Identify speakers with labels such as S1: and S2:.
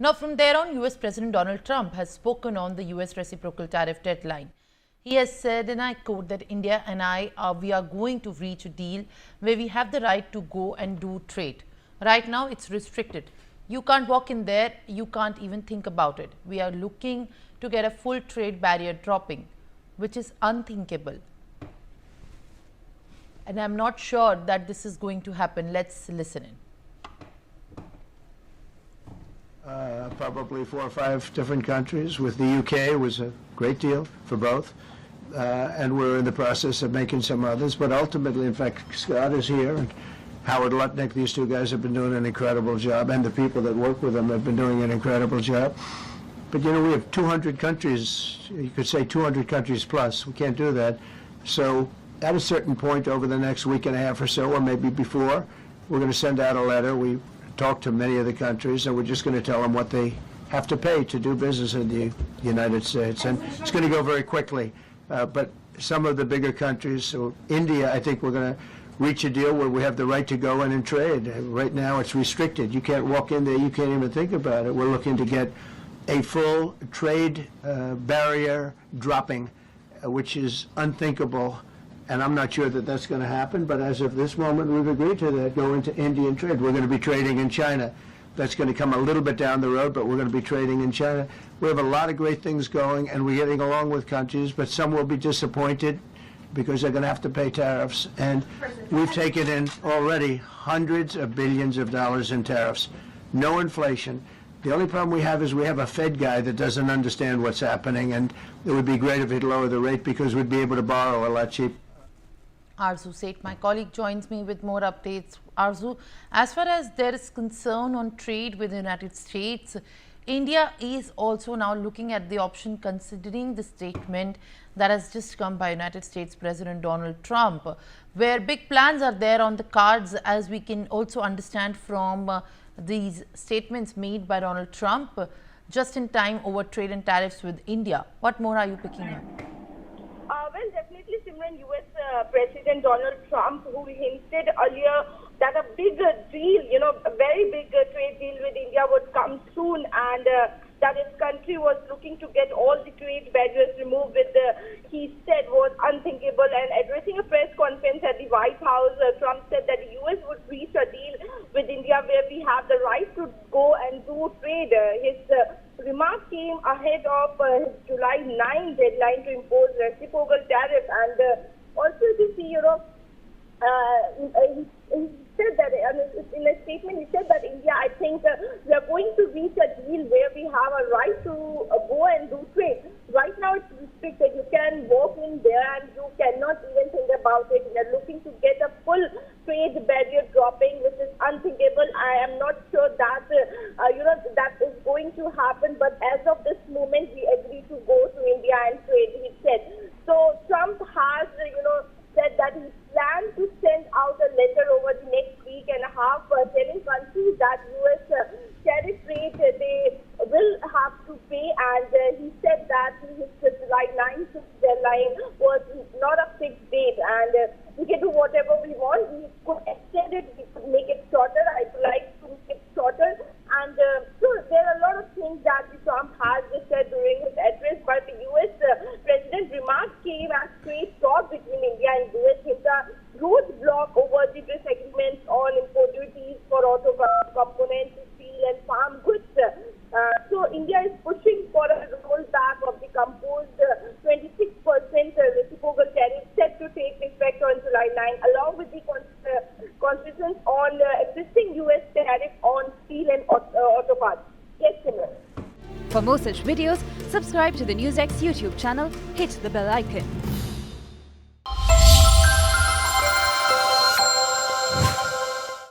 S1: Now, from there on, US President Donald Trump has spoken on the US reciprocal tariff deadline. He has said, and I quote, that India and we are going to reach a deal where we have the right to go and do trade. Right now, it's restricted. You can't walk in there. You can't even think about it. We are looking to get a full trade barrier dropping, which is unthinkable. And I'm not sure that this is going to happen. Let's listen in.
S2: Probably 4 or 5 different countries. With the UK was a great deal for both. And we're in the process of making some others. But ultimately, in fact, Scott is here. And Howard Lutnick, these two guys have been doing an incredible job. And the people that work with them have been doing an incredible job. But, you know, we have 200 countries. You could say 200 countries plus. We can't do that. So at a certain point over the next week and a half or so, or maybe before, we're going to send out a letter. We talk to many of the countries, and we're just going to tell them what they have to pay to do business in the United States. And it's going to go very quickly. But some of the bigger countries, so India, I think we're going to reach a deal where we have the right to go in and trade. Right now it's restricted. You can't walk in there. You can't even think about it. We're looking to get a full trade barrier dropping, which is unthinkable. And I'm not sure that that's going to happen, but as of this moment, we've agreed to that, go into Indian trade. We're going to be trading in China. That's going to come a little bit down the road, but we're going to be trading in China. We have a lot of great things going, and we're getting along with countries, but some will be disappointed because they're going to have to pay tariffs. And we've taken in already hundreds of billions of dollars in tariffs. No inflation. The only problem we have is we have a Fed guy that doesn't understand what's happening, and it would be great if he'd lower the rate because we'd be able to borrow a lot cheaper.
S1: Arzu Seth, my colleague, joins me with more updates. Arzu, as far as there is concern on trade with the United States, India is also now looking at the option, considering the statement that has just come by United States President Donald Trump, where big plans are there on the cards, as we can also understand from these statements made by Donald Trump just in time over trade and tariffs with India. What more are you picking up?
S3: Well, definitely, Simran, U.S. President Donald Trump, who hinted earlier that a big deal, a very big trade deal with India would come soon, and that his country was looking to get all the trade barriers removed, he said was unthinkable. And addressing a press conference at the White House, Trump said that the U.S. would reach a deal with India where we have the right to go and do trade. His remark came ahead of his July 9 deadline to impose reciprocal tariff, and also to see, he said that in a statement, he said that India, I think we are going to reach a deal where we have a right to go and do trade. Right now it's restricted. You can walk in there and you cannot even think about it. We are looking to get a full trade barrier dropping, which is unthinkable. I am not sure that that is going to happen, but as of this moment, we agree to go to India and trade, he said. So Trump has, said that he plans to send out a letter over the next week and a half telling countries that U.S. tariff rate they will have to pay, and he said that his July 9th deadline was not a fixed date, and we can do whatever we want. We could extend it, we could make it shorter. I'd like to make it shorter, and so there are a lot of things that Trump has said during his address, but the U.S. President's remarks came as trade talk between India and U.S. hit a roadblock over the disagreements on import duties for auto components, steel and farm goods. So India is pushing for a rollback of the composed 26% reciprocal tariff set to take effect on July 9, along with the concessions on existing U.S. tariff on steel and auto parts. Yes, Simran.
S4: For more such videos, subscribe to the Newsx YouTube channel, hit the bell icon.